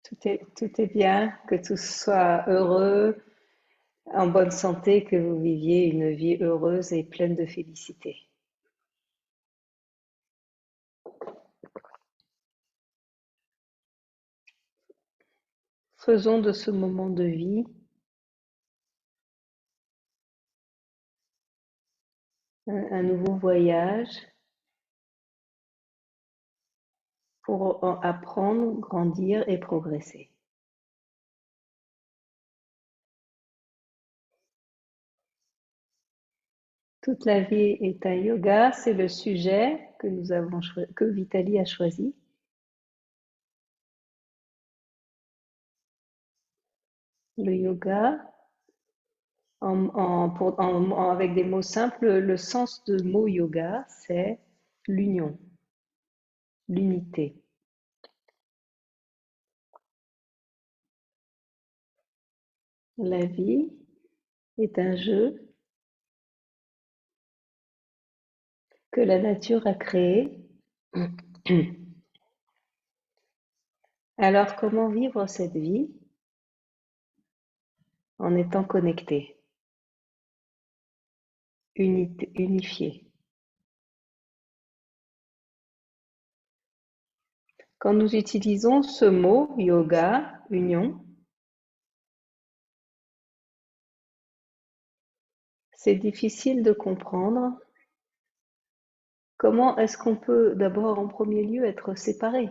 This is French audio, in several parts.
Tout est bien, que tout soit heureux, en bonne santé, que vous viviez une vie heureuse et pleine de félicité. Faisons de ce moment de vie un nouveau voyage pour en apprendre, grandir et progresser. Toute la vie est un yoga, c'est le sujet que Vitali a choisi. Le yoga, avec des mots simples, le sens de mot yoga, c'est l'union, l'unité. La vie est un jeu que la nature a créé. Alors, comment vivre cette vie en étant connecté, unifié? Quand nous utilisons ce mot yoga, union, c'est difficile de comprendre comment est-ce qu'on peut d'abord en premier lieu être séparé.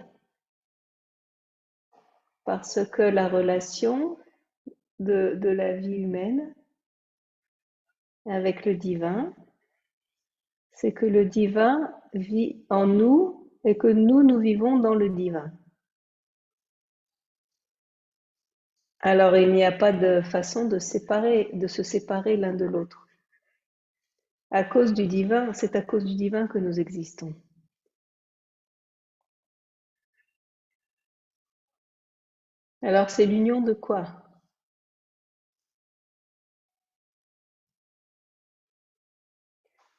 Parce que la relation de la vie humaine avec le divin, c'est que le divin vit en nous et que nous vivons dans le divin. Alors il n'y a pas de façon de se séparer l'un de l'autre. À cause du divin, c'est à cause du divin que nous existons. Alors c'est l'union de quoi?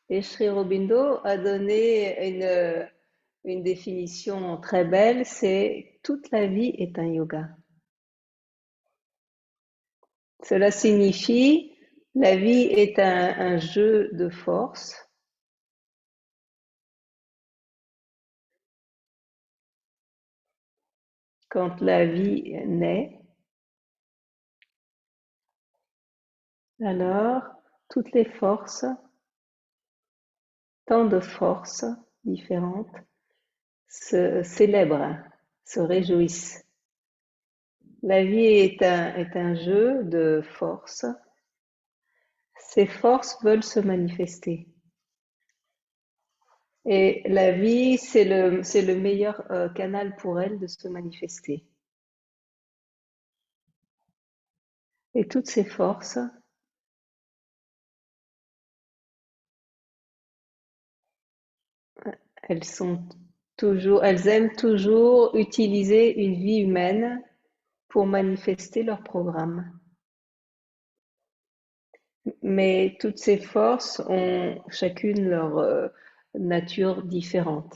Et Sri Aurobindo a donné une définition très belle, c'est toute la vie est un yoga. Cela signifie la vie est un jeu de force. Quand la vie naît, alors toutes les forces, tant de forces différentes, se célèbrent, se réjouissent. La vie est un jeu de forces. Ces forces veulent se manifester. Et la vie, c'est le meilleur canal pour elles de se manifester. Et toutes ces forces, elles aiment toujours utiliser une vie humaine pour manifester leur programme. Mais toutes ces forces ont chacune leur nature différente.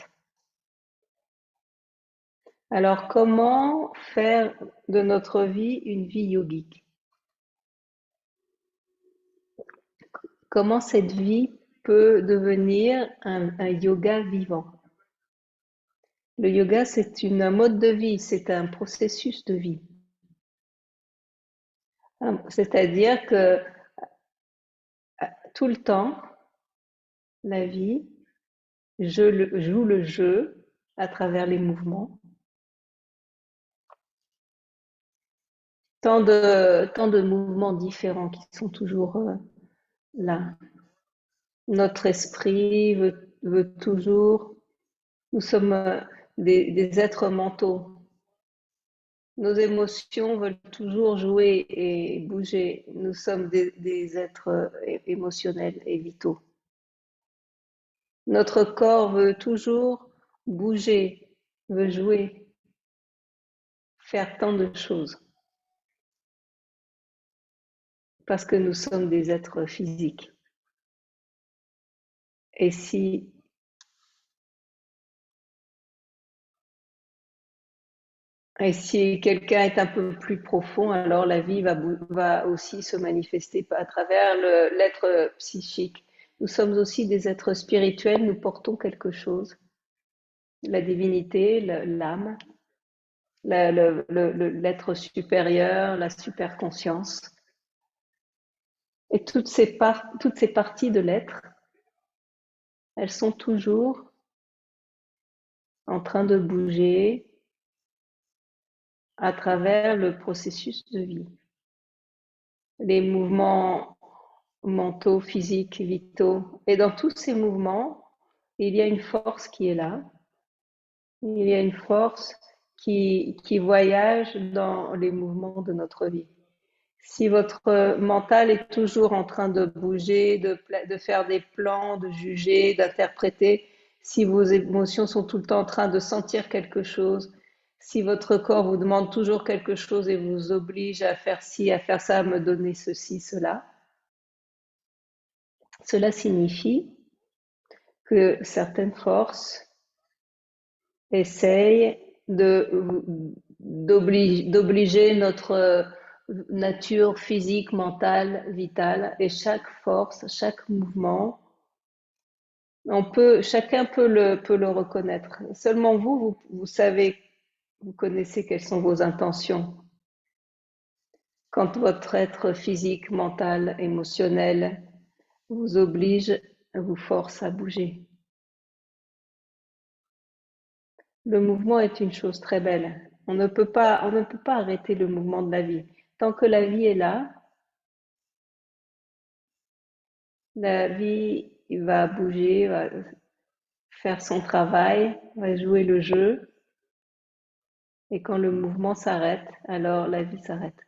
Alors, comment faire de notre vie une vie yogique? Comment cette vie peut devenir un yoga vivant? Le yoga, c'est un mode de vie, c'est un processus de vie. C'est-à-dire que tout le temps, la vie, joue le jeu à travers les mouvements. Tant de mouvements différents qui sont toujours là. Notre esprit veut toujours, nous sommes des êtres mentaux. Nos émotions veulent toujours jouer et bouger. Nous sommes des êtres émotionnels et vitaux. Notre corps veut toujours bouger, veut jouer, faire tant de choses, parce que nous sommes des êtres physiques. Et si Et si quelqu'un est un peu plus profond, alors la vie va aussi se manifester à travers l'être psychique. Nous sommes aussi des êtres spirituels, nous portons quelque chose, la divinité, l'âme, l'être supérieur, la superconscience. Et toutes ces parties de l'être, elles sont toujours en train de bouger à travers le processus de vie. Les mouvements mentaux, physiques, vitaux. Et dans tous ces mouvements, il y a une force qui est là. Il y a une force qui voyage dans les mouvements de notre vie. Si votre mental est toujours en train de bouger, de faire des plans, de juger, d'interpréter, si vos émotions sont tout le temps en train de sentir quelque chose, si votre corps vous demande toujours quelque chose et vous oblige à faire ci, à faire ça, à me donner ceci, cela signifie que certaines forces essayent d'obliger notre nature physique, mentale, vitale, et chaque force, chaque mouvement, chacun peut le reconnaître. Seulement vous savez, vous connaissez quelles sont vos intentions. Quand votre être physique, mental, émotionnel vous oblige, vous force à bouger. Le mouvement est une chose très belle. On ne peut pas arrêter le mouvement de la vie. Tant que la vie est là, la vie va bouger, va faire son travail, va jouer le jeu. Et quand le mouvement s'arrête, alors la vie s'arrête.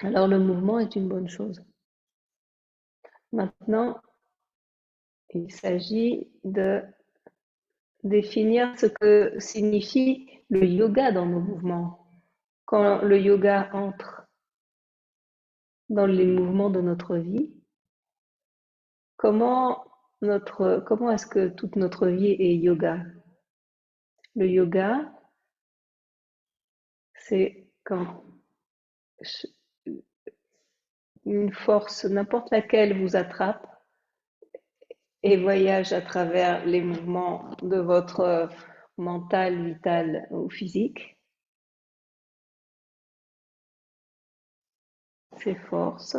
Alors le mouvement est une bonne chose. Maintenant, il s'agit de définir ce que signifie le yoga dans nos mouvements. Quand le yoga entre dans les mouvements de notre vie, comment est-ce que toute notre vie est yoga? Le yoga, c'est quand une force, n'importe laquelle, vous attrape et voyage à travers les mouvements de votre mental, vital ou physique. Ces forces,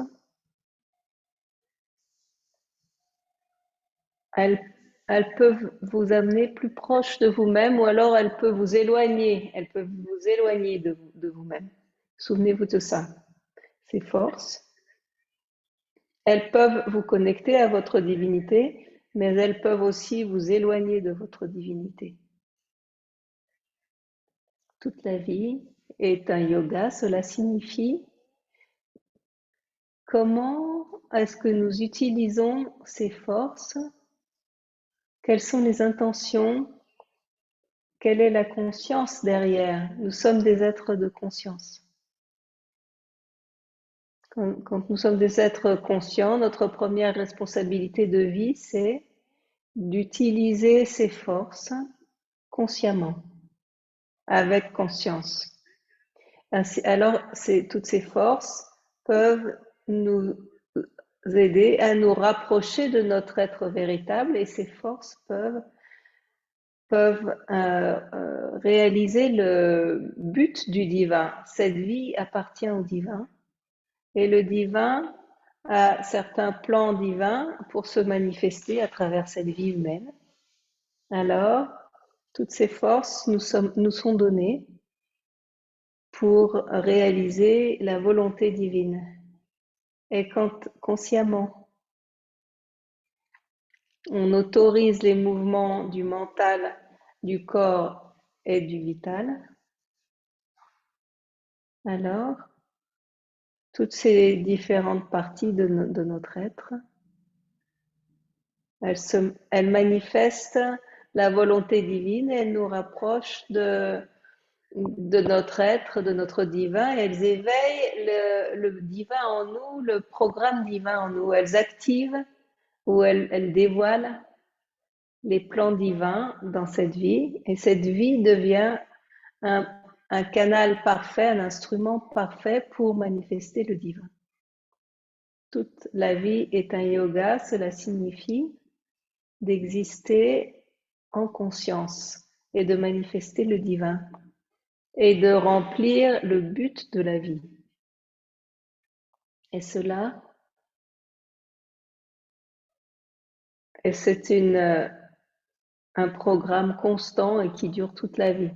elles, elles peuvent vous amener plus proche de vous-même ou alors elles peuvent vous éloigner. Elles peuvent vous éloigner de vous-même. Souvenez-vous de ça. Ces forces, elles peuvent vous connecter à votre divinité, mais elles peuvent aussi vous éloigner de votre divinité. Toute la vie est un yoga. Cela signifie comment est-ce que nous utilisons ces forces, quelles sont les intentions, quelle est la conscience derrière. Nous sommes des êtres de conscience. Quand nous sommes des êtres conscients, notre première responsabilité de vie, c'est d'utiliser ces forces consciemment, avec conscience. Alors, toutes ces forces peuvent nous aider à nous rapprocher de notre être véritable et ces forces peuvent réaliser le but du divin. Cette vie appartient au divin et le divin a certains plans divins pour se manifester à travers cette vie humaine. Alors, toutes ces forces nous sont données pour réaliser la volonté divine. Et quand consciemment on autorise les mouvements du mental, du corps et du vital, alors toutes ces différentes parties de notre être, elles manifestent la volonté divine et elles nous rapprochent de notre être, de notre divin, et elles éveillent le divin en nous, le programme divin en nous. Elles activent ou elles dévoilent les plans divins dans cette vie, et cette vie devient un, un canal parfait, un instrument parfait pour manifester le divin. Toute la vie est un yoga, cela signifie d'exister en conscience et de manifester le divin et de remplir le but de la vie. Et cela, et c'est un programme constant et qui dure toute la vie.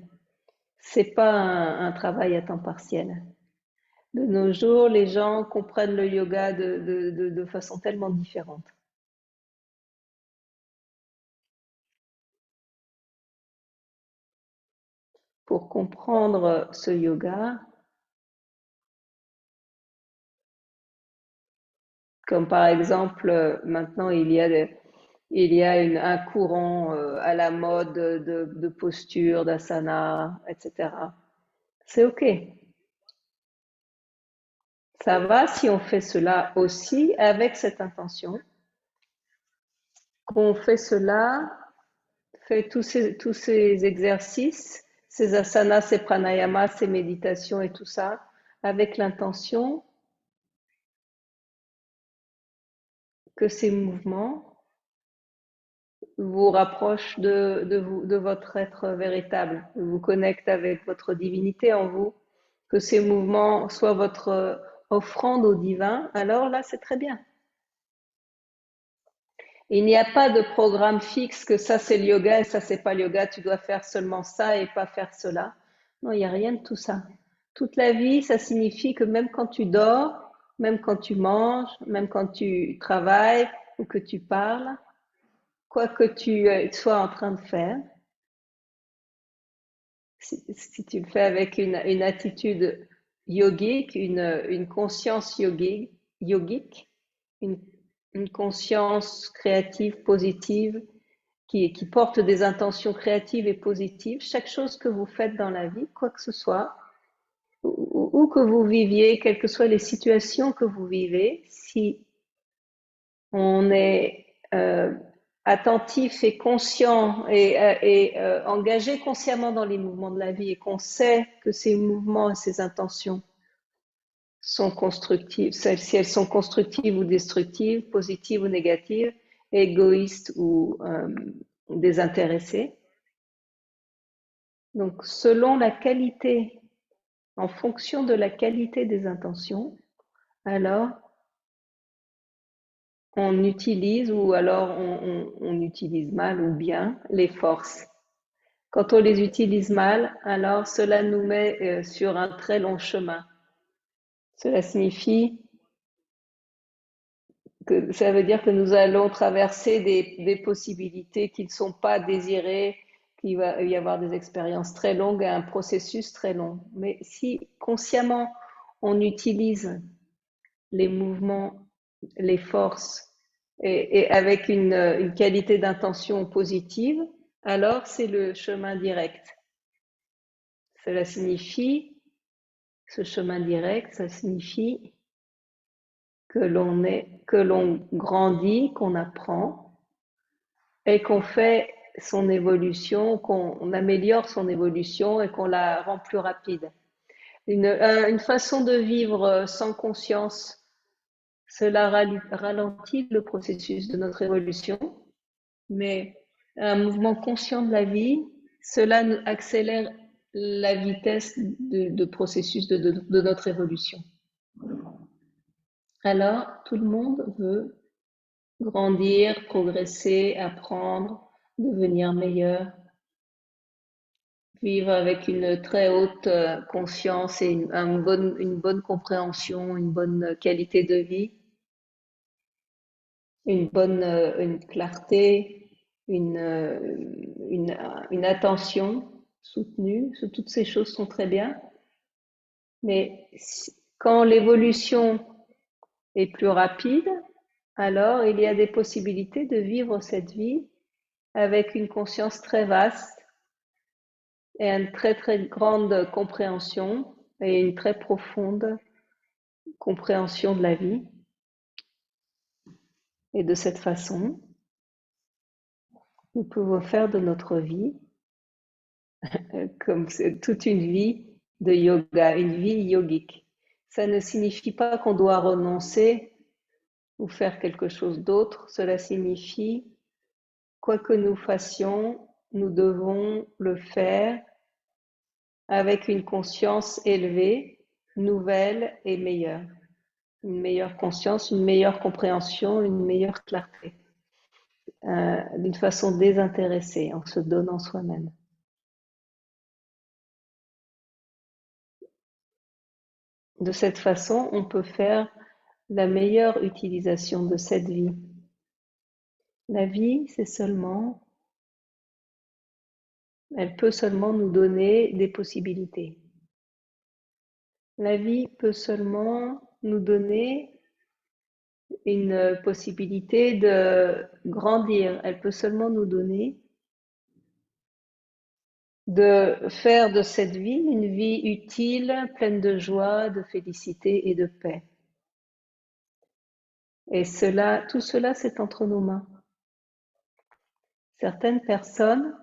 C'est pas un travail à temps partiel. De nos jours, les gens comprennent le yoga de façon tellement différente. Pour comprendre ce yoga, comme par exemple, maintenant il y a un courant à la mode de posture, d'asana, etc. C'est OK. Ça va si on fait cela aussi avec cette intention, qu'on fait cela, fait tous ces exercices, ces asanas, ces pranayamas, ces méditations et tout ça, avec l'intention que ces mouvements vous rapprochent de votre être véritable, vous connectent avec votre divinité en vous, que ces mouvements soient votre offrande au divin, alors là, c'est très bien. Il n'y a pas de programme fixe que ça c'est le yoga et ça c'est pas le yoga, tu dois faire seulement ça et pas faire cela. Non, il n'y a rien de tout ça. Toute la vie, ça signifie que même quand tu dors, même quand tu manges, même quand tu travailles ou que tu parles, quoi que tu sois en train de faire, si tu le fais avec une attitude yogique, une conscience yogique, une, une conscience créative, positive, qui porte des intentions créatives et positives, chaque chose que vous faites dans la vie, quoi que ce soit, où que vous viviez, quelles que soient les situations que vous vivez, si on est attentif et conscient et engagé consciemment dans les mouvements de la vie et qu'on sait que ces mouvements et ces intentions sont constructives, si elles sont constructives ou destructives, positives ou négatives, égoïstes ou désintéressées. Donc, selon la qualité, en fonction de la qualité des intentions, alors on utilise ou alors on utilise mal ou bien les forces. Quand on les utilise mal, alors cela nous met sur un très long chemin. Cela signifie que ça veut dire que nous allons traverser des possibilités qui ne sont pas désirées, qu'il va y avoir des expériences très longues et un processus très long. Mais si consciemment on utilise les mouvements, les forces et avec une qualité d'intention positive, alors c'est le chemin direct. Cela signifie, ce chemin direct, ça signifie que l'on grandit, qu'on apprend et qu'on fait son évolution, qu'on améliore son évolution et qu'on la rend plus rapide. Une façon de vivre sans conscience, cela ralentit le processus de notre évolution, mais un mouvement conscient de la vie, cela accélère la vitesse de processus de notre évolution. Alors, tout le monde veut grandir, progresser, apprendre, devenir meilleur, vivre avec une très haute conscience et une bonne compréhension, une bonne qualité de vie, une clarté, une attention soutenue. Toutes ces choses sont très bien, mais quand l'évolution est plus rapide, alors il y a des possibilités de vivre cette vie avec une conscience très vaste et une très très grande compréhension et une très profonde compréhension de la vie. Et de cette façon, Nous pouvons faire de notre vie comme c'est toute une vie de yoga, une vie yogique. Ça ne signifie pas qu'on doit renoncer ou faire quelque chose d'autre. Cela signifie, quoi que nous fassions, nous devons le faire avec une conscience élevée, nouvelle et meilleure. Une meilleure conscience, une meilleure compréhension, une meilleure clarté, d'une façon désintéressée, en se donnant soi-même. De cette façon, on peut faire la meilleure utilisation de cette vie. La vie, elle peut seulement nous donner des possibilités. La vie peut seulement nous donner une possibilité de grandir. Elle peut seulement nous donner de faire de cette vie une vie utile, pleine de joie, de félicité et de paix. Et tout cela, c'est entre nos mains. Certaines personnes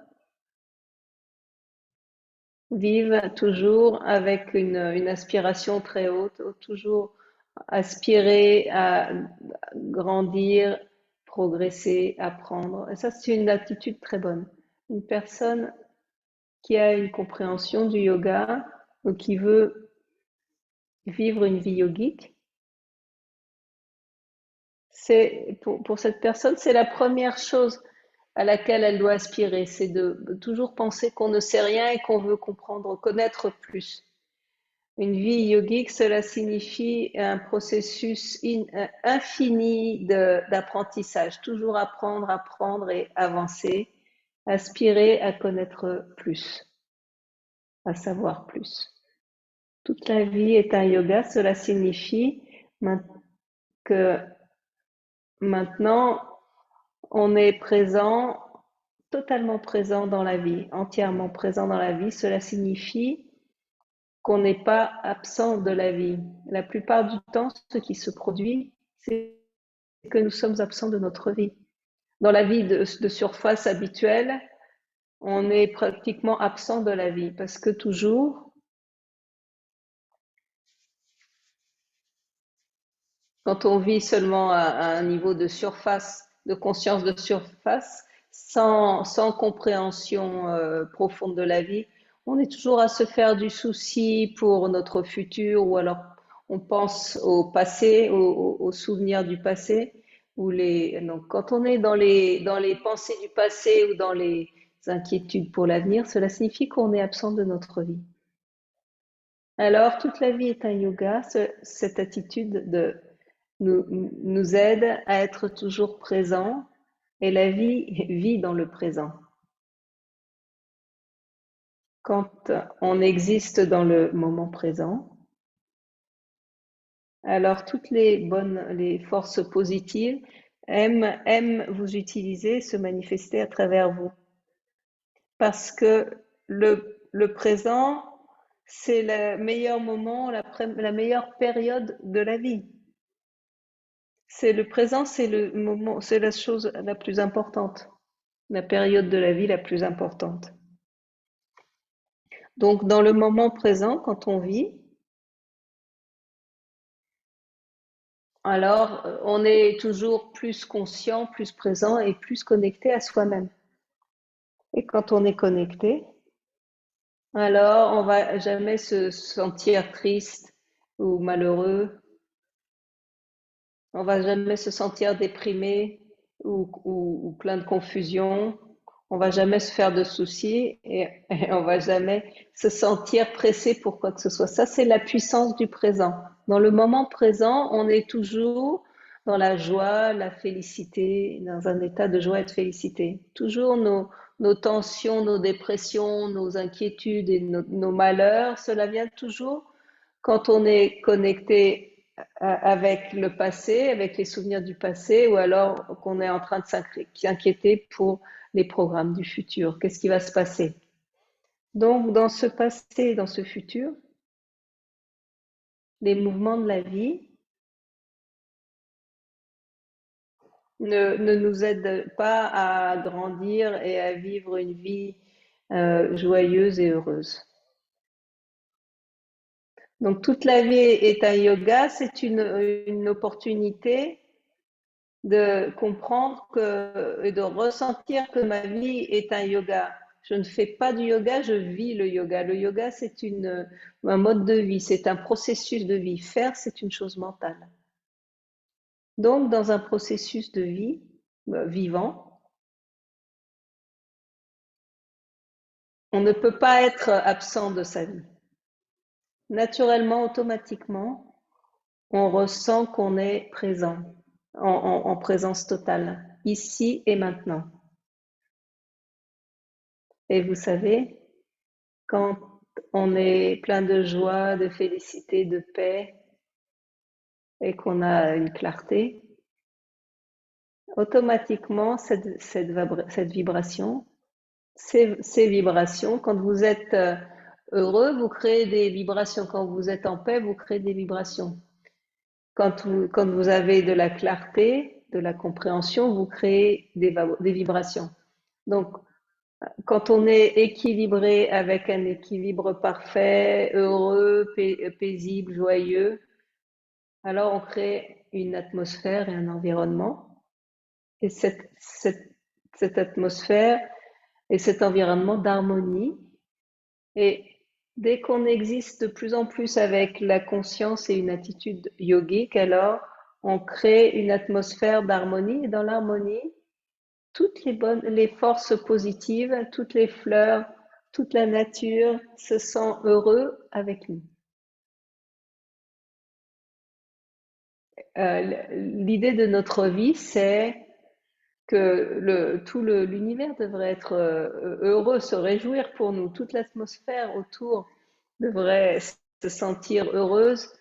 vivent toujours avec une aspiration très haute, toujours aspirer à grandir, progresser, apprendre. Et ça, c'est une attitude très bonne. Une personne qui a une compréhension du yoga ou qui veut vivre une vie yogique, pour cette personne, c'est la première chose à laquelle elle doit aspirer, c'est de toujours penser qu'on ne sait rien et qu'on veut comprendre, connaître plus. Une vie yogique, cela signifie un processus infini d'apprentissage, toujours apprendre, apprendre et avancer, aspirer à connaître plus, à savoir plus. Toute la vie est un yoga, cela signifie que maintenant on est présent, totalement présent dans la vie, entièrement présent dans la vie. Cela signifie qu'on n'est pas absent de la vie. La plupart du temps, ce qui se produit, c'est que nous sommes absents de notre vie. Dans la vie de surface habituelle, on est pratiquement absent de la vie parce que toujours, quand on vit seulement à un niveau de surface, de conscience de surface, sans compréhension profonde de la vie, on est toujours à se faire du souci pour notre futur ou alors on pense au passé, aux souvenirs du passé. Donc, quand on est dans les pensées du passé ou dans les inquiétudes pour l'avenir, cela signifie qu'on est absent de notre vie. Alors, toute la vie est un yoga, cette attitude nous aide à être toujours présent et la vie vit dans le présent. Quand on existe dans le moment présent, alors toutes les forces positives aiment vous utiliser, se manifester à travers vous. Parce que le présent, c'est le meilleur moment, la meilleure période de la vie. C'est le présent, c'est le moment, c'est la chose la plus importante, la période de la vie la plus importante. Donc, dans le moment présent, quand on vit, alors on est toujours plus conscient, plus présent et plus connecté à soi-même. Et quand on est connecté, alors on va jamais se sentir triste ou malheureux, on va jamais se sentir déprimé ou plein de confusion. On va jamais se faire de soucis et on va jamais se sentir pressé pour quoi que ce soit. Ça, c'est la puissance du présent. Dans le moment présent, on est toujours dans la joie, la félicité, dans un état de joie et de félicité. Toujours nos tensions, nos dépressions, nos inquiétudes et nos malheurs, cela vient toujours quand on est connecté avec le passé, avec les souvenirs du passé, ou alors qu'on est en train de s'inquiéter pour les programmes du futur. Qu'est-ce qui va se passer? Donc, dans ce passé et dans ce futur, les mouvements de la vie ne nous aide pas à grandir et à vivre une vie joyeuse et heureuse. Donc toute la vie est un yoga, c'est une opportunité de comprendre que, et de ressentir que ma vie est un yoga. Je ne fais pas du yoga, je vis le yoga. Le yoga, c'est un mode de vie, c'est un processus de vie. Faire, c'est une chose mentale. Donc, dans un processus de vie vivant, on ne peut pas être absent de sa vie. Naturellement, automatiquement, on ressent qu'on est présent, en présence totale, ici et maintenant. Et vous savez, quand on est plein de joie, de félicité, de paix, et qu'on a une clarté, automatiquement, cette vibration, ces vibrations, quand vous êtes heureux, vous créez des vibrations. Quand vous êtes en paix, vous créez des vibrations. Quand vous avez de la clarté, de la compréhension, vous créez des vibrations. Donc, quand on est équilibré avec un équilibre parfait, heureux, paisible, joyeux, alors on crée une atmosphère et un environnement. Et cette atmosphère et cet environnement d'harmonie. Et dès qu'on existe de plus en plus avec la conscience et une attitude yogique, alors on crée une atmosphère d'harmonie. Et dans l'harmonie, les forces positives, toutes les fleurs, toute la nature se sent heureux avec nous. L'idée de notre vie, c'est que tout l'univers devrait être heureux, se réjouir pour nous. Toute l'atmosphère autour devrait se sentir heureuse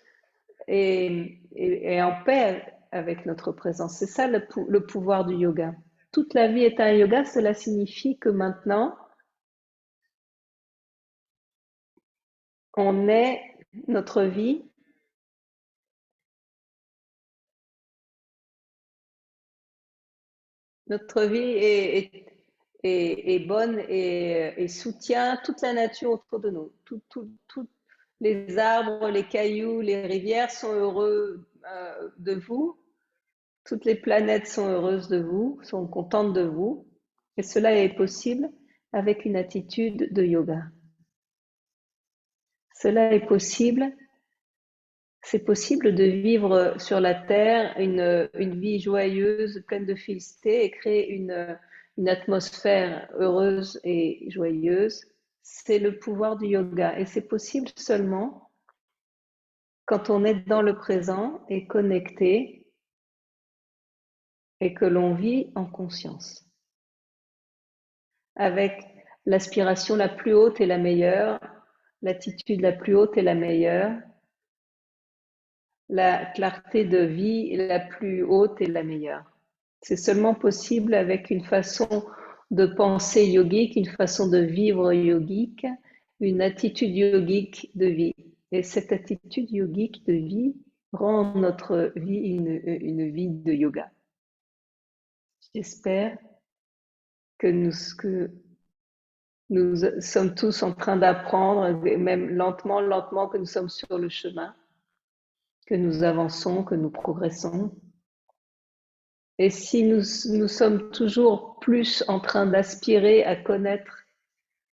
et en paix avec notre présence. C'est ça le pouvoir du yoga. Toute la vie est un yoga, cela signifie que maintenant, on est notre vie. Notre vie est bonne et soutient toute la nature autour de nous. Tous les arbres, les cailloux, les rivières sont heureux de vous. Toutes les planètes sont heureuses de vous, sont contentes de vous. Et cela est possible avec une attitude de yoga. Cela est possible. C'est possible de vivre sur la Terre une vie joyeuse, pleine de félicité et créer une atmosphère heureuse et joyeuse. C'est le pouvoir du yoga et c'est possible seulement quand on est dans le présent et connecté et que l'on vit en conscience. Avec l'aspiration la plus haute et la meilleure, l'attitude la plus haute et la meilleure, la clarté de vie la plus haute et la meilleure. C'est seulement possible avec une façon de penser yogique, une façon de vivre yogique, une attitude yogique de vie. Et cette attitude yogique de vie rend notre vie une vie de yoga. J'espère que nous sommes tous en train d'apprendre, même lentement, lentement, que nous sommes sur le chemin, que nous avançons, que nous progressons. Et si nous sommes toujours plus en train d'aspirer à connaître,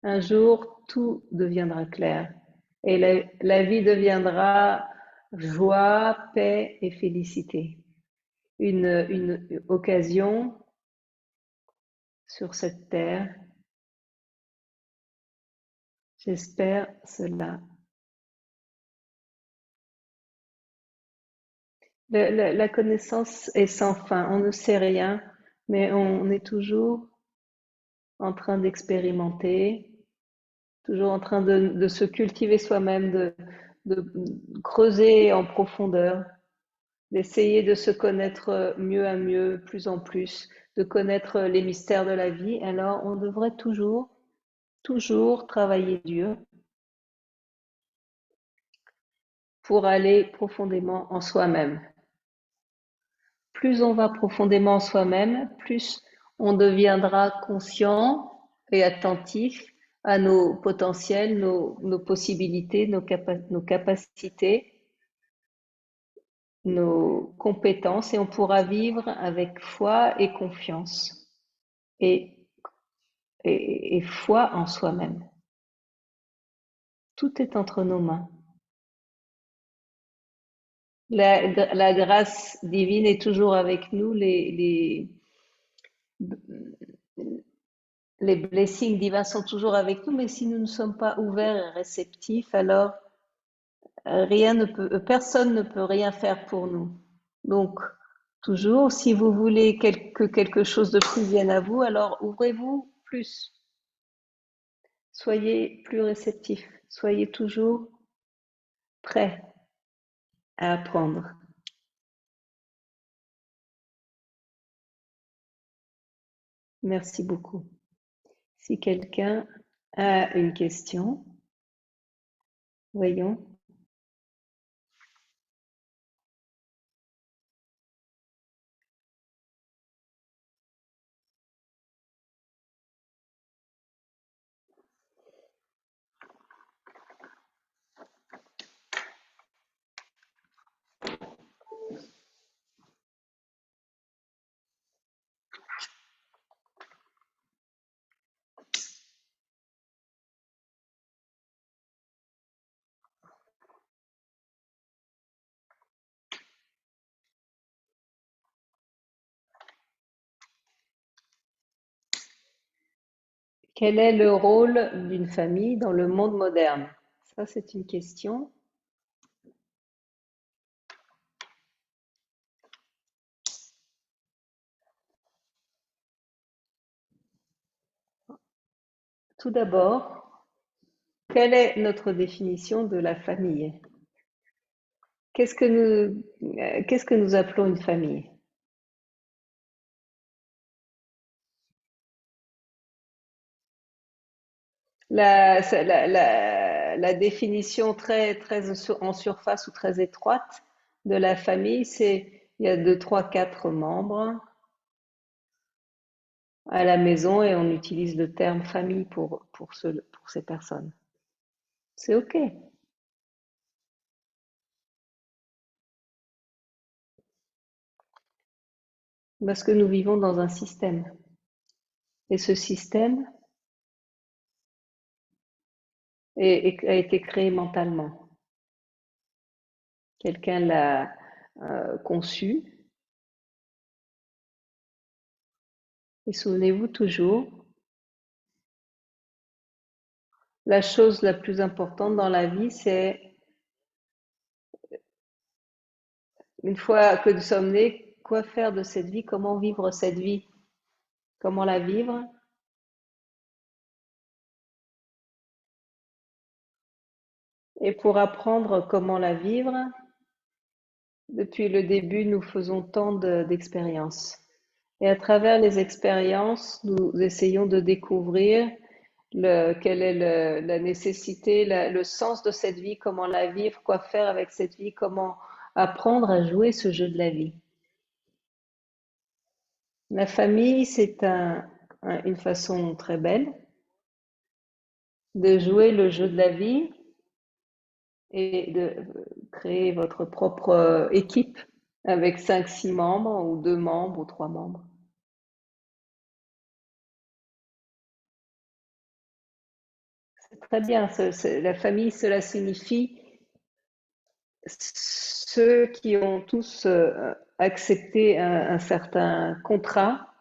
un jour, tout deviendra clair. Et la vie deviendra joie, paix et félicité. Une occasion sur cette terre. J'espère cela. La connaissance est sans fin. On ne sait rien, mais on est toujours en train d'expérimenter, toujours en train de se cultiver soi-même, de creuser en profondeur, d'essayer de se connaître mieux à mieux, plus en plus, de connaître les mystères de la vie. Alors, on devrait toujours, toujours travailler dur pour aller profondément en soi-même, plus on va profondément en soi-même, plus on deviendra conscient et attentif à nos potentiels, nos possibilités, nos capacités, nos compétences, et on pourra vivre avec foi et confiance et, et foi en soi-même. Tout est entre nos mains. La grâce divine est toujours avec nous, les blessings divins sont toujours avec nous, mais si nous ne sommes pas ouverts et réceptifs, alors personne ne peut rien faire pour nous. Donc, toujours, si vous voulez que quelque chose de plus vienne à vous, alors ouvrez-vous plus. Soyez plus réceptifs. Soyez toujours prêts à apprendre. Merci beaucoup. Si quelqu'un a une question, voyons. Quel est le rôle d'une famille dans le monde moderne? Ça, c'est une question. Tout d'abord, quelle est notre définition de la famille? Qu'est-ce que nous appelons une famille? La définition en surface ou très étroite de la famille, c'est il y a deux, trois, quatre membres à la maison et on utilise le terme famille pour ces personnes. C'est OK, parce que nous vivons dans un système. Et ce système a été créé mentalement. Quelqu'un l'a conçu. Et souvenez-vous toujours, la chose la plus importante dans la vie, c'est, une fois que nous sommes nés, quoi faire de cette vie, comment vivre cette vie, comment la vivre. Et pour apprendre comment la vivre, depuis le début, nous faisons tant d'expériences. Et à travers les expériences, nous essayons de découvrir quelle est la nécessité, le sens de cette vie, comment la vivre, quoi faire avec cette vie, comment apprendre à jouer ce jeu de la vie. La famille, c'est une façon très belle de jouer le jeu de la vie et de créer votre propre équipe avec cinq, six membres ou deux membres ou trois membres. C'est très bien. La famille, cela signifie ceux qui ont tous accepté un certain contrat.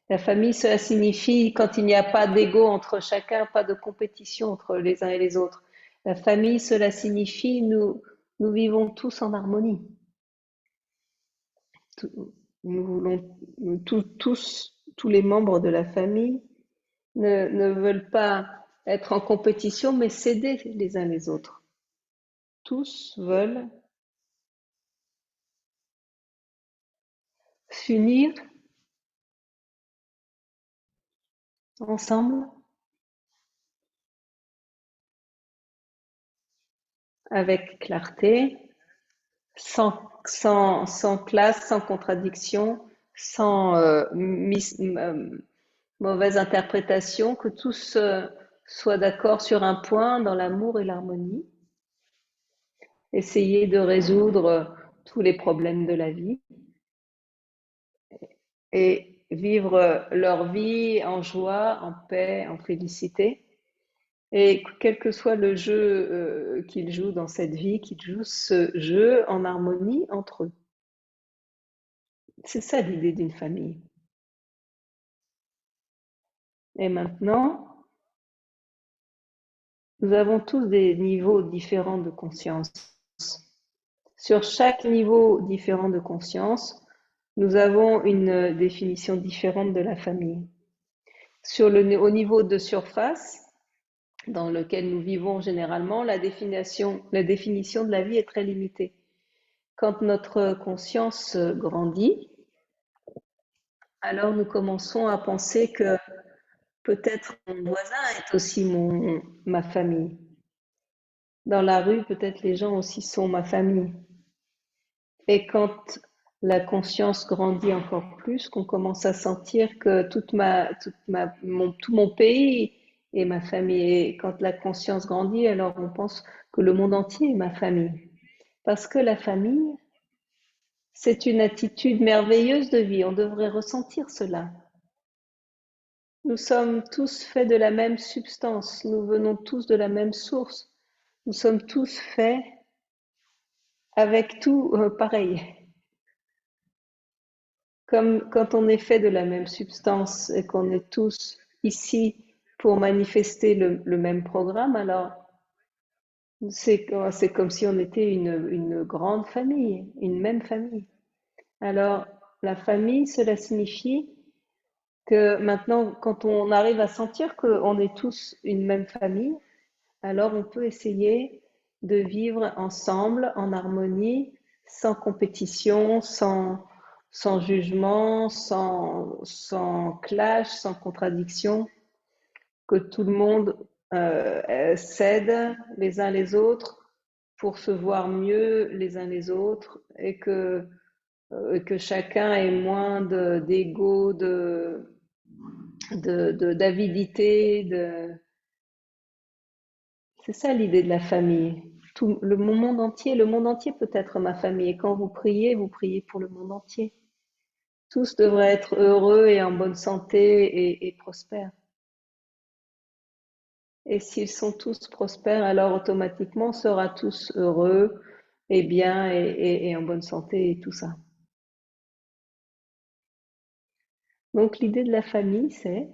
La famille, cela signifie quand il n'y a pas d'ego entre chacun, pas de compétition entre les uns et les autres. La famille, cela signifie nous vivons tous en harmonie. Nous voulons tous les membres de la famille ne veulent pas être en compétition, mais s'aider les uns les autres. Tous veulent s'unir ensemble avec clarté, sans classe, sans contradiction, sans mauvaise interprétation, que tous soient d'accord sur un point dans l'amour et l'harmonie, essayer de résoudre tous les problèmes de la vie et vivre leur vie en joie, en paix, en félicité. Et quel que soit le jeu qu'ils jouent dans cette vie, qu'ils jouent ce jeu en harmonie entre eux. C'est ça l'idée d'une famille. Et maintenant, nous avons tous des niveaux différents de conscience. Sur chaque niveau différent de conscience, nous avons une définition différente de la famille. Au niveau de surface, dans lequel nous vivons généralement, la définition de la vie est très limitée. Quand notre conscience grandit, alors nous commençons à penser que peut-être mon voisin est aussi ma famille. Dans la rue, peut-être les gens aussi sont ma famille. Et quand la conscience grandit encore plus, qu'on commence à sentir que tout mon pays est ma famille. Et quand la conscience grandit, alors on pense que le monde entier est ma famille. Parce que la famille, c'est une attitude merveilleuse de vie. On devrait ressentir cela. Nous sommes tous faits de la même substance. Nous venons tous de la même source. Nous sommes tous faits avec tout pareil. Comme quand on est fait de la même substance et qu'on est tous ici pour manifester le même programme, alors c'est comme si on était une grande famille, une même famille. Alors, la famille, cela signifie que maintenant, quand on arrive à sentir qu'on est tous une même famille, alors on peut essayer de vivre ensemble en harmonie, sans compétition, sans jugement, sans clash, sans contradiction, que tout le monde s'aide les uns les autres pour se voir mieux les uns les autres et que chacun ait moins d'ego, d'avidité, c'est ça l'idée de la famille. Tout le monde entier peut être ma famille. Et quand vous priez pour le monde entier. Tous devraient être heureux et en bonne santé et prospères. Et s'ils sont tous prospères, alors automatiquement on sera tous heureux et bien et en bonne santé et tout ça. Donc l'idée de la famille, c'est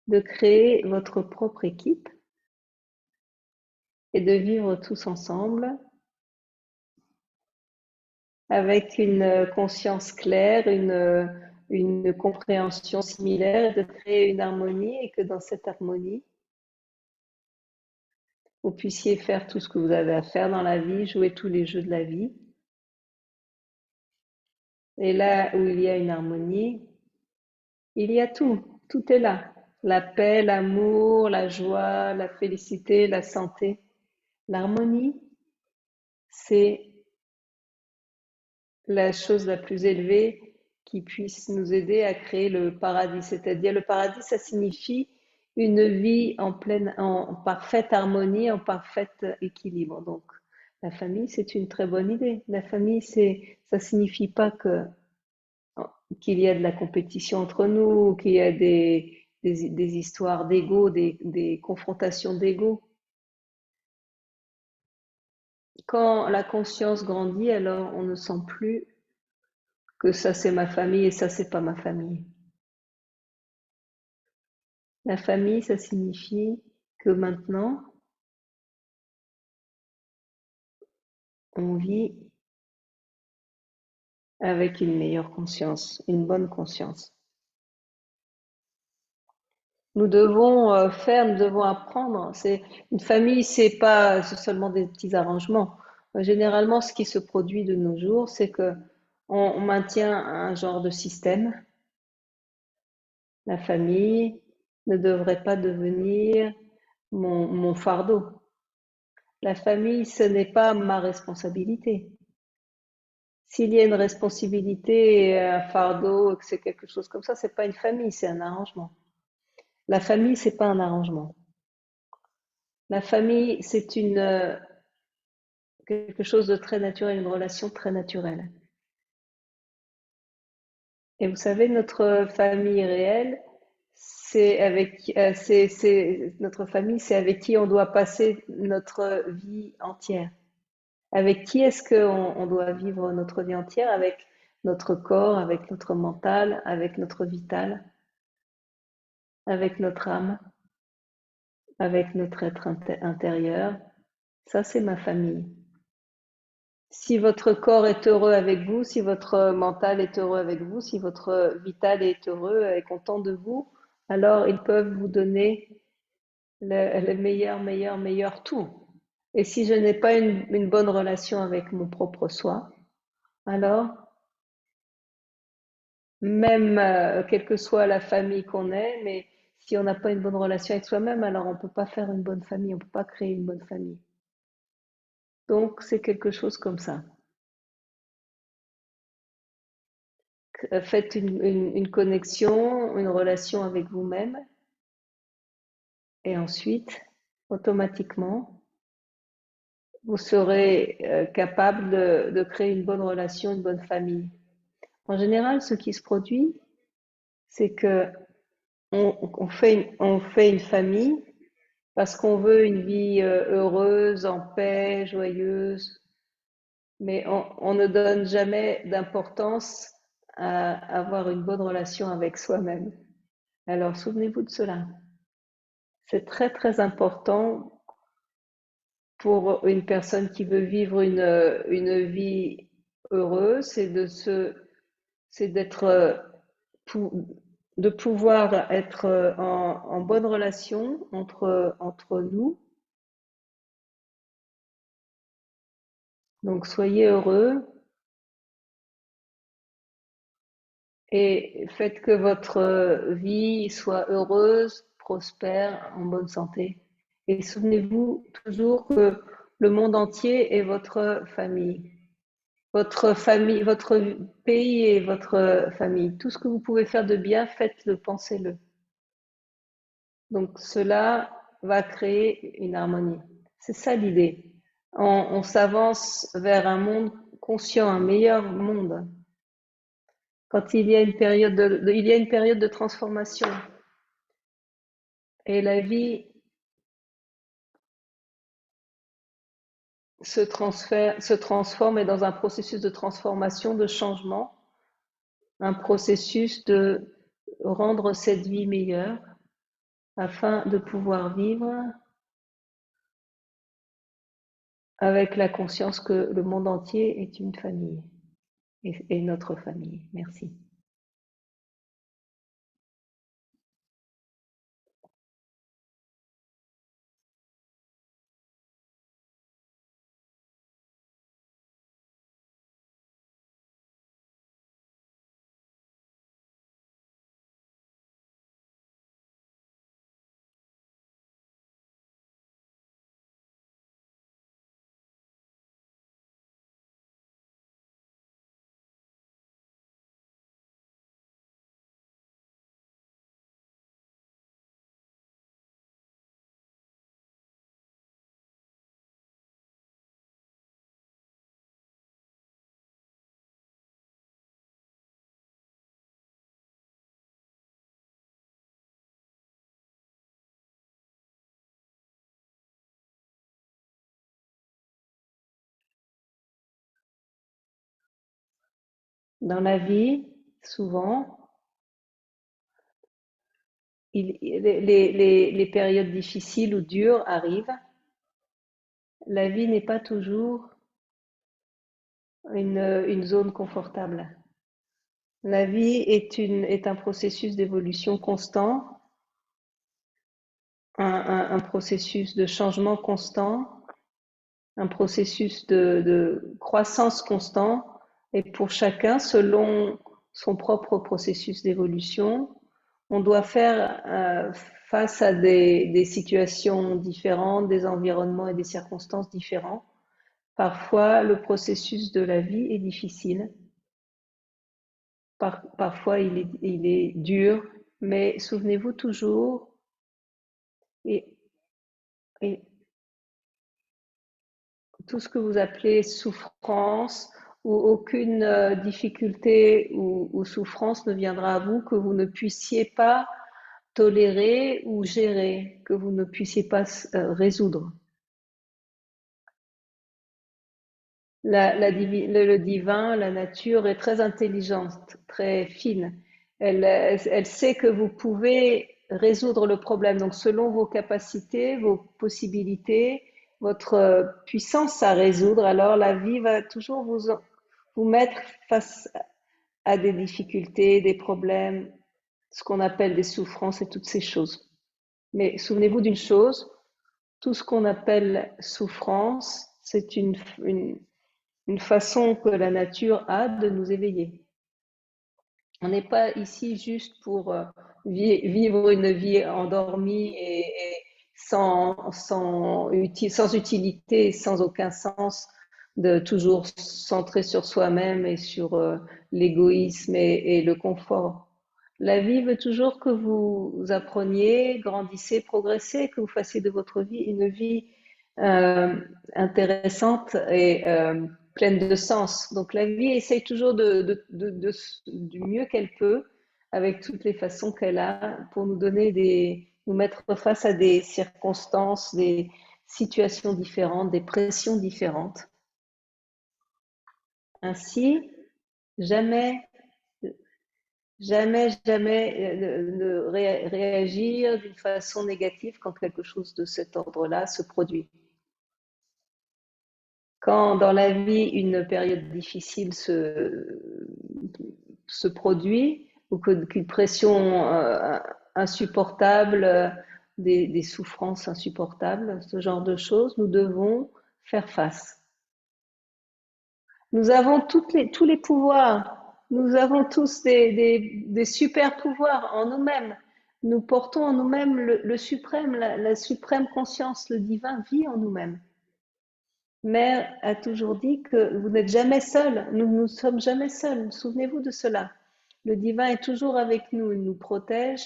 de créer votre propre équipe et de vivre tous ensemble avec une conscience claire, une compréhension similaire, et de créer une harmonie et que dans cette harmonie, vous puissiez faire tout ce que vous avez à faire dans la vie, jouer tous les jeux de la vie. Et là où il y a une harmonie, il y a tout, tout est là. La paix, l'amour, la joie, la félicité, la santé. L'harmonie, c'est la chose la plus élevée qui puisse nous aider à créer le paradis. C'est-à-dire le paradis, ça signifie une vie en parfaite harmonie, en parfait équilibre. Donc, la famille, c'est une très bonne idée. La famille, ça signifie pas qu'il y a de la compétition entre nous, qu'il y a des histoires d'ego, des confrontations d'ego. Quand la conscience grandit, alors on ne sent plus que ça c'est ma famille et ça c'est pas ma famille. La famille, ça signifie que maintenant, on vit avec une meilleure conscience, une bonne conscience. Nous devons apprendre. Une famille, c'est seulement des petits arrangements. Généralement, ce qui se produit de nos jours, c'est que on maintient un genre de système. La famille ne devrait pas devenir mon fardeau. La famille, ce n'est pas ma responsabilité. S'il y a une responsabilité et un fardeau, que c'est quelque chose comme ça, c'est pas une famille, c'est un arrangement. La famille, c'est pas un arrangement. La famille, c'est quelque chose de très naturel, une relation très naturelle. Et vous savez, notre famille réelle, notre famille, c'est avec qui on doit passer notre vie entière. Avec qui est-ce qu'on doit vivre notre vie entière? Avec notre corps, avec notre mental, avec notre vital, avec notre âme, avec notre être intérieur. Ça, c'est ma famille. Si votre corps est heureux avec vous, si votre mental est heureux avec vous, si votre vital est heureux et content de vous, alors ils peuvent vous donner le meilleur tout. Et si je n'ai pas une bonne relation avec mon propre soi, alors même quelle que soit la famille qu'on est, mais si on n'a pas une bonne relation avec soi-même, alors on ne peut pas faire une bonne famille, on ne peut pas créer une bonne famille. Donc c'est quelque chose comme ça. Faites une connexion, une relation avec vous-même, et ensuite, automatiquement, vous serez capable de créer une bonne relation, une bonne famille. En général, ce qui se produit, c'est que on fait une famille parce qu'on veut une vie heureuse, en paix, joyeuse, mais on ne donne jamais d'importance à avoir une bonne relation avec soi-même. Alors, souvenez-vous de cela. C'est très très important pour une personne qui veut vivre une vie heureuse, c'est de pouvoir être en bonne relation entre nous. Donc soyez heureux et faites que votre vie soit heureuse, prospère, en bonne santé. Et souvenez-vous toujours que le monde entier est votre famille. Votre famille, votre pays et votre famille. Tout ce que vous pouvez faire de bien, faites-le, pensez-le. Donc cela va créer une harmonie. C'est ça l'idée. On s'avance vers un monde conscient, un meilleur monde. Quand il y a une période il y a une période de transformation. Et la vie se transforme et dans un processus de transformation, de changement, un processus de rendre cette vie meilleure afin de pouvoir vivre avec la conscience que le monde entier est une famille et notre famille. Merci. Dans la vie, souvent, les périodes difficiles ou dures arrivent. La vie n'est pas toujours une zone confortable. La vie est un processus d'évolution constant, un processus de changement constant, un processus de croissance constant, et pour chacun, selon son propre processus d'évolution, on doit faire face à des situations différentes, des environnements et des circonstances différents. Parfois, le processus de la vie est difficile. Parfois, il est dur. Mais souvenez-vous toujours, et, et tout ce que vous appelez souffrance ou aucune difficulté ou souffrance ne viendra à vous que vous ne puissiez pas tolérer ou gérer, que vous ne puissiez pas résoudre. Le divin, la nature est très intelligente, très fine. Elle sait que vous pouvez résoudre le problème. Donc, selon vos capacités, vos possibilités, votre puissance à résoudre, alors la vie va toujours vous mettre face à des difficultés, des problèmes, ce qu'on appelle des souffrances et toutes ces choses. Mais souvenez-vous d'une chose, tout ce qu'on appelle souffrance, c'est une façon que la nature a de nous éveiller. On n'est pas ici juste pour vivre une vie endormie et sans utilité, sans aucun sens, de toujours centrer sur soi-même et sur l'égoïsme et le confort. La vie veut toujours que vous appreniez, grandissez, progressez, que vous fassiez de votre vie une vie euh, intéressante et pleine de sens. Donc la vie essaye toujours du mieux qu'elle peut, avec toutes les façons qu'elle a, pour nous mettre face à des circonstances, des situations différentes, des pressions différentes. Ainsi, jamais, jamais ne réagir d'une façon négative quand quelque chose de cet ordre-là se produit. Quand dans la vie une période difficile se produit ou qu'une pression insupportable, des souffrances insupportables, ce genre de choses, nous devons faire face. Nous avons tous les pouvoirs, nous avons tous des super pouvoirs en nous-mêmes. Nous portons en nous-mêmes le suprême, la suprême conscience, le divin vit en nous-mêmes. Mère a toujours dit que vous n'êtes jamais seul, nous ne sommes jamais seuls. Souvenez-vous de cela. Le divin est toujours avec nous, il nous protège,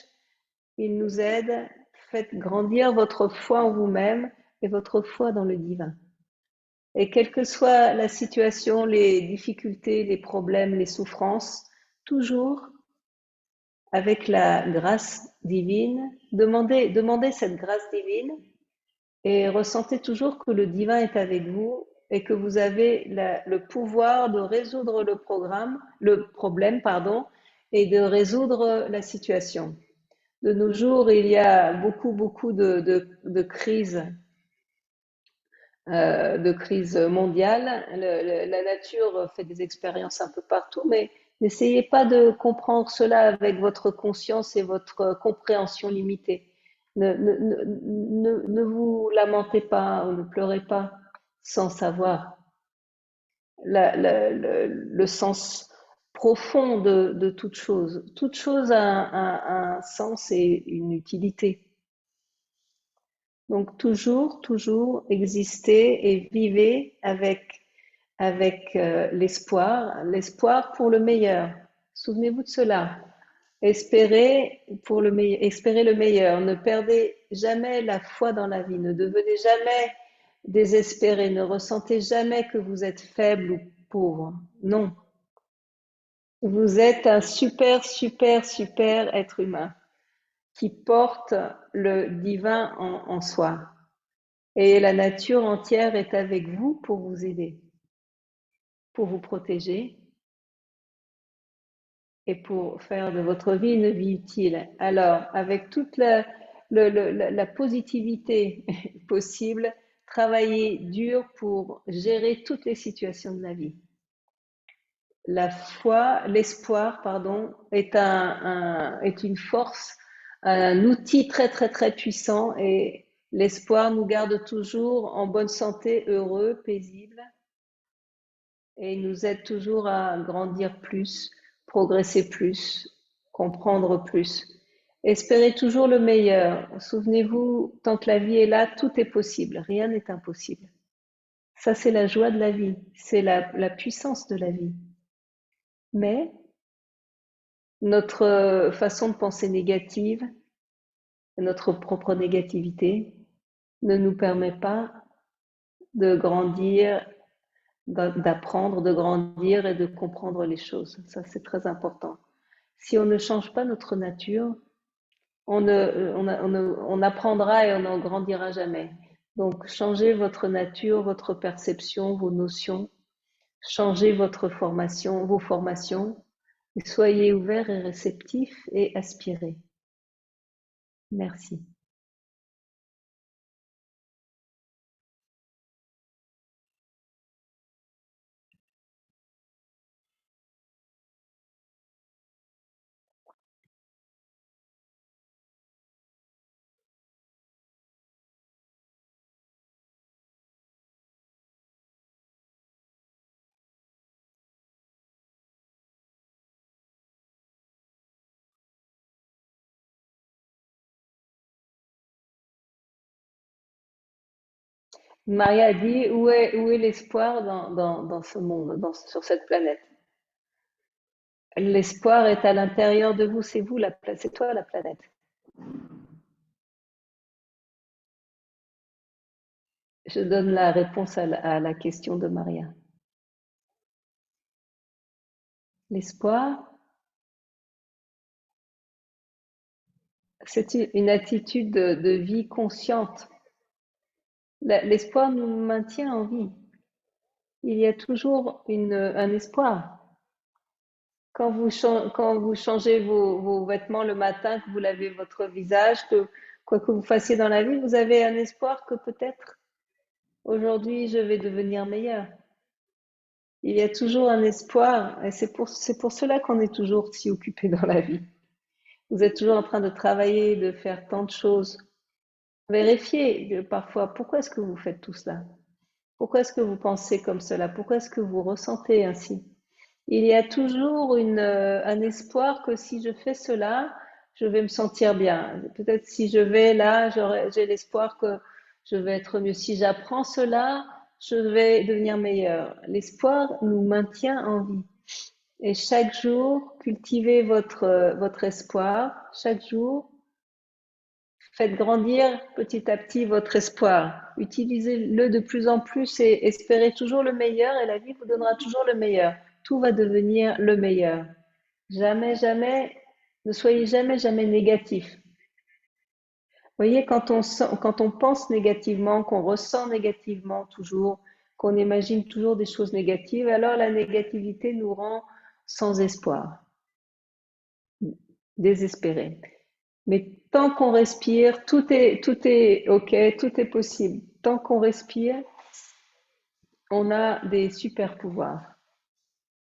il nous aide. Faites grandir votre foi en vous-même et votre foi dans le divin. Et quelle que soit la situation, les difficultés, les problèmes, les souffrances, toujours avec la grâce divine, demandez cette grâce divine et ressentez toujours que le divin est avec vous et que vous avez le pouvoir de résoudre le problème, pardon, et de résoudre la situation. De nos jours, il y a beaucoup de crises mondiales. La nature fait des expériences un peu partout, mais n'essayez pas de comprendre cela avec votre conscience et votre compréhension limitée. Ne vous lamentez pas ou ne pleurez pas sans savoir le sens profond de toute chose. Toute chose a un sens et une utilité. Donc toujours existez et vivez avec l'espoir pour le meilleur. Souvenez-vous de cela. Espérez le meilleur. Ne perdez jamais la foi dans la vie. Ne devenez jamais désespéré. Ne ressentez jamais que vous êtes faible ou pauvre. Non. Vous êtes un super être humain qui porte le divin en soi. Et la nature entière est avec vous pour vous aider, pour vous protéger et pour faire de votre vie une vie utile. Alors, avec toute la positivité possible, travaillez dur pour gérer toutes les situations de la vie. L'espoir, pardon, est une force, un outil très puissant et l'espoir nous garde toujours en bonne santé, heureux, paisibles et nous aide toujours à grandir plus, progresser plus, comprendre plus. Espérez toujours le meilleur. Souvenez-vous, tant que la vie est là, tout est possible. Rien n'est impossible. Ça, c'est la joie de la vie, c'est la puissance de la vie. Mais notre façon de penser négative, notre propre négativité, ne nous permet pas de grandir, d'apprendre, de grandir et de comprendre les choses. Ça, c'est très important. Si on ne change pas notre nature, on apprendra et on n'en grandira jamais. Donc, changez votre nature, votre perception, vos notions, changez votre formation, vos formations, et soyez ouverts et réceptifs et aspirez. Merci. Maria a dit, où est l'espoir dans ce monde, sur cette planète? L'espoir est à l'intérieur de vous, c'est vous, c'est toi la planète. Je donne la réponse à la question de Maria. L'espoir, c'est une attitude de vie consciente. L'espoir nous maintient en vie. Il y a toujours un espoir. Quand vous changez vos vêtements le matin, que vous lavez votre visage, que quoi que vous fassiez dans la vie, vous avez un espoir que peut-être aujourd'hui je vais devenir meilleur. Il y a toujours un espoir et c'est pour cela qu'on est toujours si occupé dans la vie. Vous êtes toujours en train de travailler, de faire tant de choses. Vérifiez parfois pourquoi est-ce que vous faites tout cela? Pourquoi est-ce que vous pensez comme cela? Pourquoi est-ce que vous ressentez ainsi? Il y a toujours un espoir que si je fais cela, je vais me sentir bien. Peut-être si je vais là, j'ai l'espoir que je vais être mieux. Si j'apprends cela, je vais devenir meilleur. L'espoir nous maintient en vie. Et chaque jour, cultivez votre espoir. Chaque jour, faites grandir petit à petit votre espoir. Utilisez-le de plus en plus et espérez toujours le meilleur et la vie vous donnera toujours le meilleur. Tout va devenir le meilleur. Jamais, jamais, ne soyez jamais, jamais négatif. Vous voyez, quand on pense négativement, qu'on ressent négativement toujours, qu'on imagine toujours des choses négatives, alors la négativité nous rend sans espoir, désespérés. Mais tant qu'on respire, tout est OK, tout est possible. Tant qu'on respire, on a des super pouvoirs.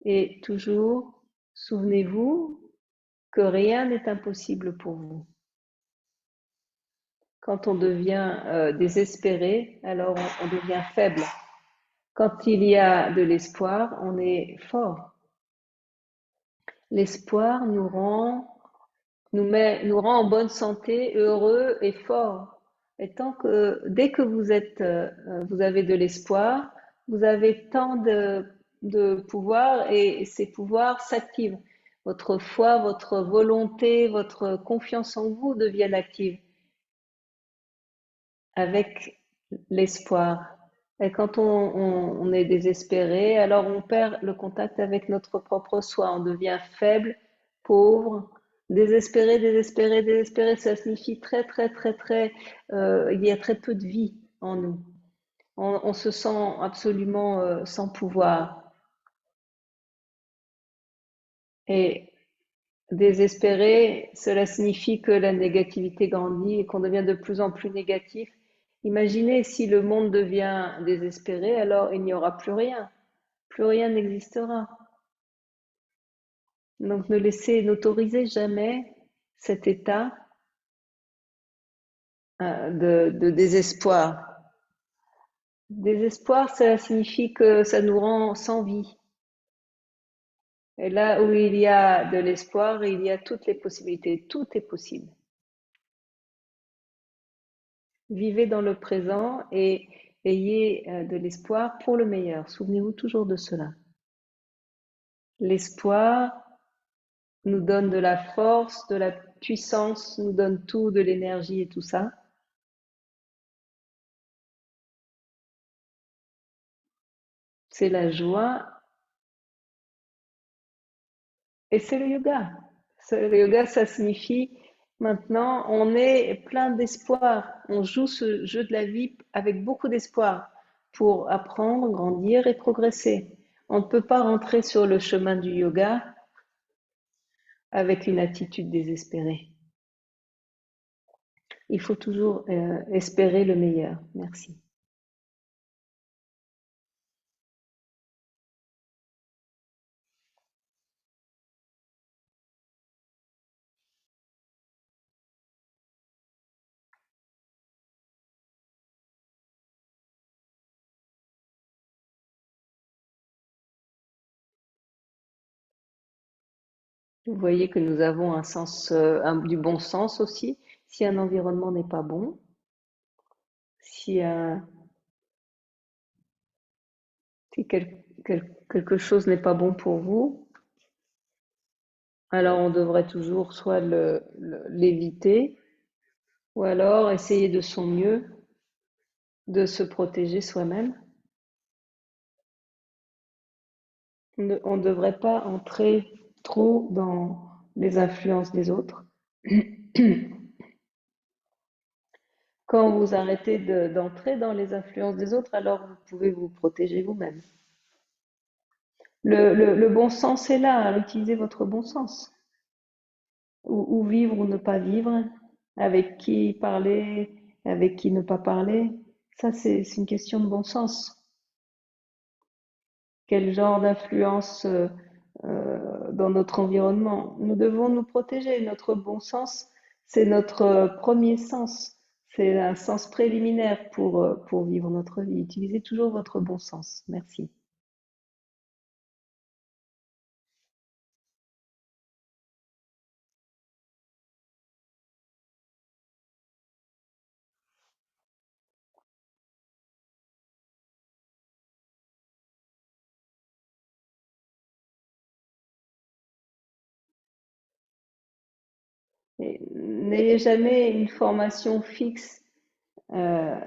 Et toujours, souvenez-vous que rien n'est impossible pour vous. Quand on devient désespéré, alors on devient faible. Quand il y a de l'espoir, on est fort. L'espoir nous rend en bonne santé, heureux et forts. Et dès que vous avez de l'espoir, vous avez tant de pouvoir et ces pouvoirs s'activent. Votre foi, votre volonté, votre confiance en vous deviennent actives avec l'espoir. Et quand on est désespéré, alors on perd le contact avec notre propre soi. On devient faible, pauvre, désespéré, désespéré, désespéré. Ça signifie très, très, très, très. Il y a très peu de vie en nous. On se sent absolument sans pouvoir. Et désespéré, cela signifie que la négativité grandit et qu'on devient de plus en plus négatif. Imaginez si le monde devient désespéré, alors il n'y aura plus rien. Plus rien n'existera. Donc n'autorisez jamais cet état de désespoir. Désespoir, ça signifie que ça nous rend sans vie. Et là où il y a de l'espoir, il y a toutes les possibilités. Tout est possible. Vivez dans le présent et ayez de l'espoir pour le meilleur. Souvenez-vous toujours de cela. L'espoir nous donne de la force, de la puissance, nous donne tout, de l'énergie et tout ça. C'est la joie et c'est le yoga. Le yoga, ça signifie maintenant on est plein d'espoir. On joue ce jeu de la vie avec beaucoup d'espoir pour apprendre, grandir et progresser. On ne peut pas rentrer sur le chemin du yoga avec une attitude désespérée. Il faut toujours espérer le meilleur. Merci. Vous voyez que nous avons un sens, du bon sens aussi. Si un environnement n'est pas bon, si, si quelque chose n'est pas bon pour vous, alors on devrait toujours soit l'éviter, ou alors essayer de son mieux de se protéger soi-même. On ne devrait pas entrer trop dans les influences des autres. Quand vous arrêtez d'entrer dans les influences des autres, alors vous pouvez vous protéger vous-même. Le bon sens est là, hein, utilisez votre bon sens. Ou vivre ou ne pas vivre, avec qui parler, avec qui ne pas parler. Ça, c'est une question de bon sens. Quel genre d'influence dans notre environnement? Nous devons nous protéger. Notre bon sens, c'est notre premier sens. C'est un sens préliminaire pour vivre notre vie. Utilisez toujours votre bon sens. Merci. N'ayez jamais une formation fixe euh,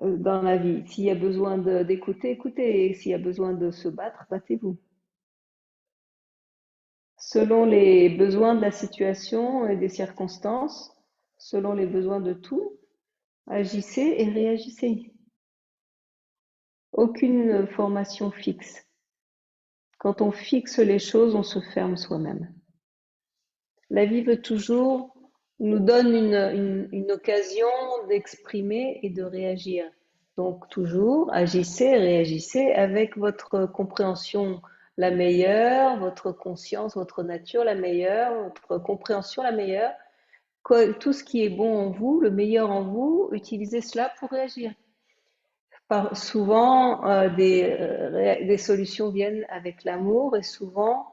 dans la vie. S'il y a besoin d'écouter, écoutez. Et s'il y a besoin de se battre, battez-vous. Selon les besoins de la situation et des circonstances, selon les besoins de tout, agissez et réagissez. Aucune formation fixe. Quand on fixe les choses, on se ferme soi-même. La vie veut toujours nous donne une occasion d'exprimer et de réagir. Donc toujours agissez, réagissez avec votre compréhension la meilleure, votre conscience, votre nature la meilleure, votre compréhension la meilleure. Tout ce qui est bon en vous, le meilleur en vous, utilisez cela pour réagir. Souvent, des solutions viennent avec l'amour et souvent,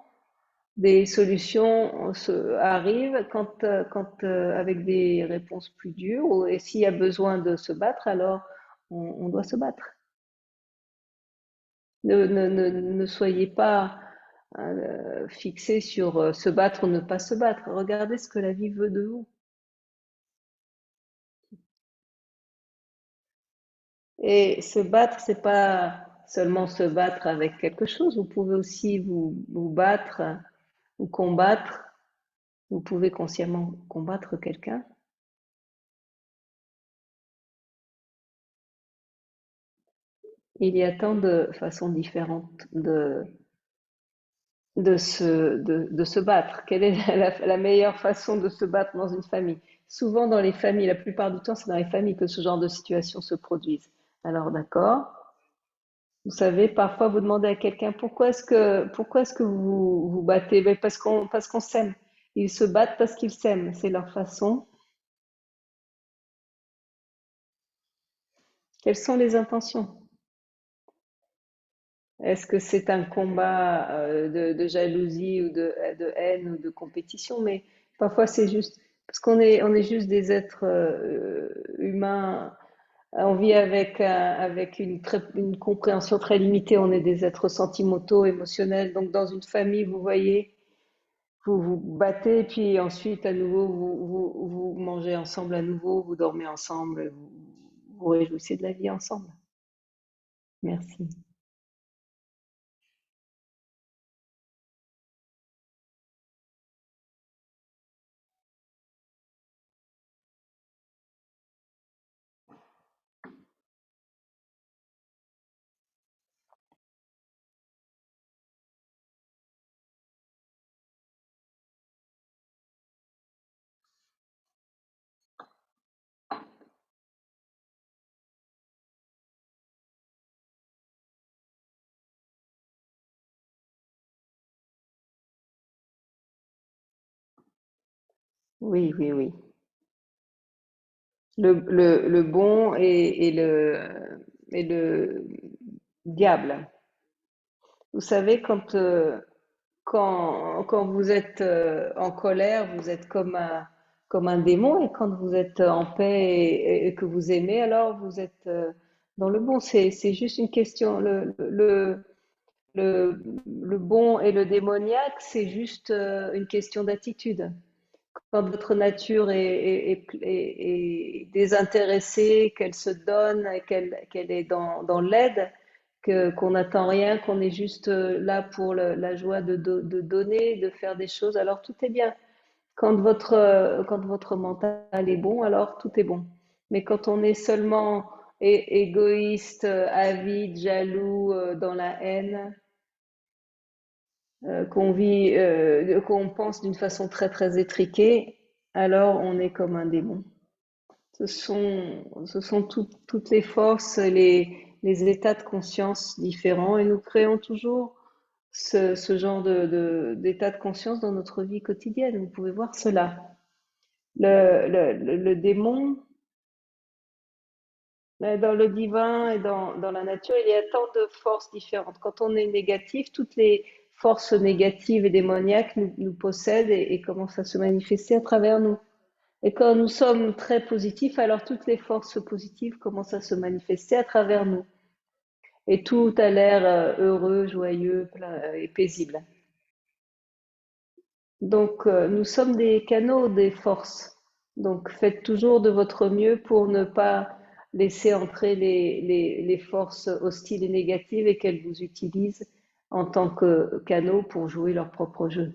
des solutions arrivent avec des réponses plus dures. Et s'il y a besoin de se battre, alors on doit se battre. Ne soyez pas fixé sur se battre ou ne pas se battre. Regardez ce que la vie veut de vous. Et se battre, c'est pas seulement se battre avec quelque chose. Vous pouvez aussi vous battre ou combattre. Vous pouvez consciemment combattre quelqu'un. Il y a tant de façons différentes de se battre. Quelle est la meilleure façon de se battre dans une famille? Souvent dans les familles, la plupart du temps, c'est dans les familles que ce genre de situation se produisent. Alors d'accord, vous savez, parfois vous demandez à quelqu'un pourquoi est-ce que vous vous battez? Ben, parce qu'on s'aime. Ils se battent parce qu'ils s'aiment. C'est leur façon. Quelles sont les intentions? Est-ce que c'est un combat de jalousie ou de haine ou de compétition? Mais parfois c'est juste parce on est juste des êtres humains On vit avec une compréhension très limitée. On est des êtres sentimentaux, émotionnels. Donc, dans une famille, vous voyez, vous vous battez, puis ensuite, à nouveau, vous mangez ensemble à nouveau, vous dormez ensemble, vous réjouissez de la vie ensemble. Merci. Oui, oui, oui. Le bon et le diable. Vous savez, quand vous êtes en colère, vous êtes comme un démon, et quand vous êtes en paix et que vous aimez, alors vous êtes dans le bon. C'est juste une question. Le bon et le démoniaque, c'est juste une question d'attitude. Quand votre nature est désintéressée, qu'elle se donne, et qu'elle est dans l'aide, qu'on n'attend rien, qu'on est juste là pour la joie de donner, de faire des choses, alors tout est bien. Quand votre mental est bon, alors tout est bon. Mais quand on est seulement égoïste, avide, jaloux, dans la haine, qu'on pense d'une façon très très étriquée, alors on est comme un démon. Ce sont toutes les forces, les états de conscience différents, et nous créons toujours ce genre d'état de conscience dans notre vie quotidienne. Vous pouvez voir cela. Le démon, dans le divin et dans la nature, il y a tant de forces différentes. Quand on est négatif, toutes les forces négatives et démoniaques nous possèdent et commencent à se manifester à travers nous. Et quand nous sommes très positifs, alors toutes les forces positives commencent à se manifester à travers nous. Et tout a l'air heureux, joyeux, et paisible. Donc, nous sommes des canaux des forces. Donc, faites toujours de votre mieux pour ne pas laisser entrer les forces hostiles et négatives, et qu'elles vous utilisent en tant que canaux pour jouer leur propre jeu.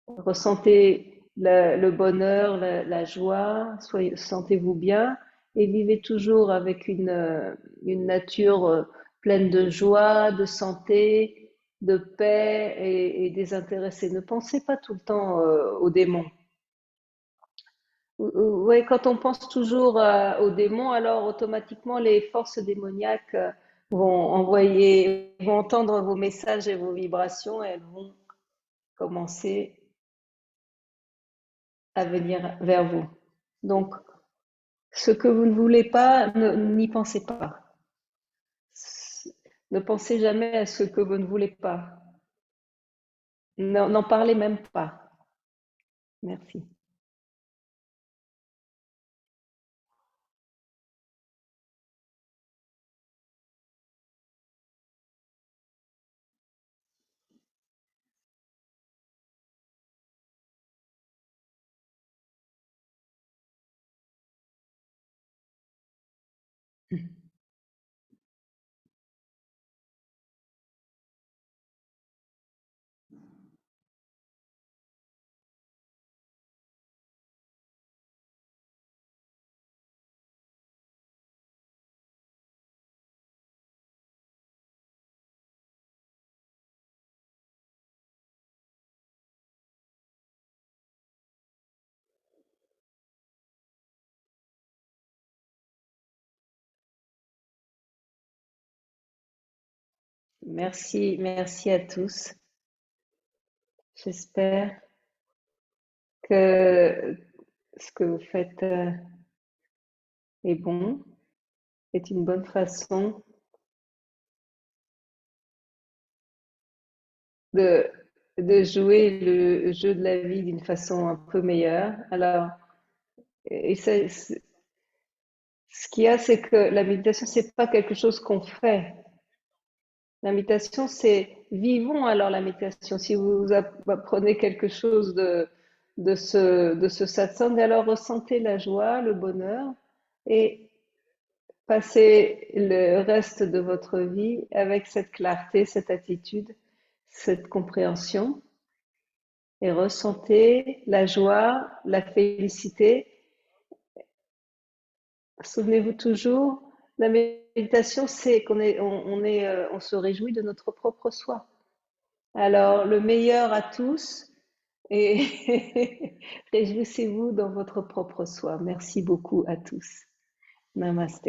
Ressentez le bonheur, la joie, sentez-vous bien, et vivez toujours avec une nature pleine de joie, de santé, de paix et désintéressée. Ne pensez pas tout le temps aux démons. Ouais, quand on pense toujours aux démons, alors automatiquement les forces démoniaques vont entendre vos messages et vos vibrations, et elles vont commencer à venir vers vous. Donc, ce que vous ne voulez pas, n'y pensez pas. Ne pensez jamais à ce que vous ne voulez pas. N'en parlez même pas. Merci. Merci, merci à tous. J'espère que ce que vous faites est bon, est une bonne façon de, de jouer le jeu de la vie d'une façon un peu meilleure. Alors, et Ce qu'il y a, c'est que la méditation, c'est pas quelque chose qu'on fait. La méditation, c'est vivons alors la méditation. Si vous apprenez quelque chose de ce satsang, alors ressentez la joie, le bonheur et passez le reste de votre vie avec cette clarté, cette attitude, cette compréhension et ressentez la joie, la félicité. Souvenez-vous toujours, la méditation, c'est on se réjouit de notre propre soi. Alors, le meilleur à tous et réjouissez-vous dans votre propre soi. Merci beaucoup à tous. Namaste.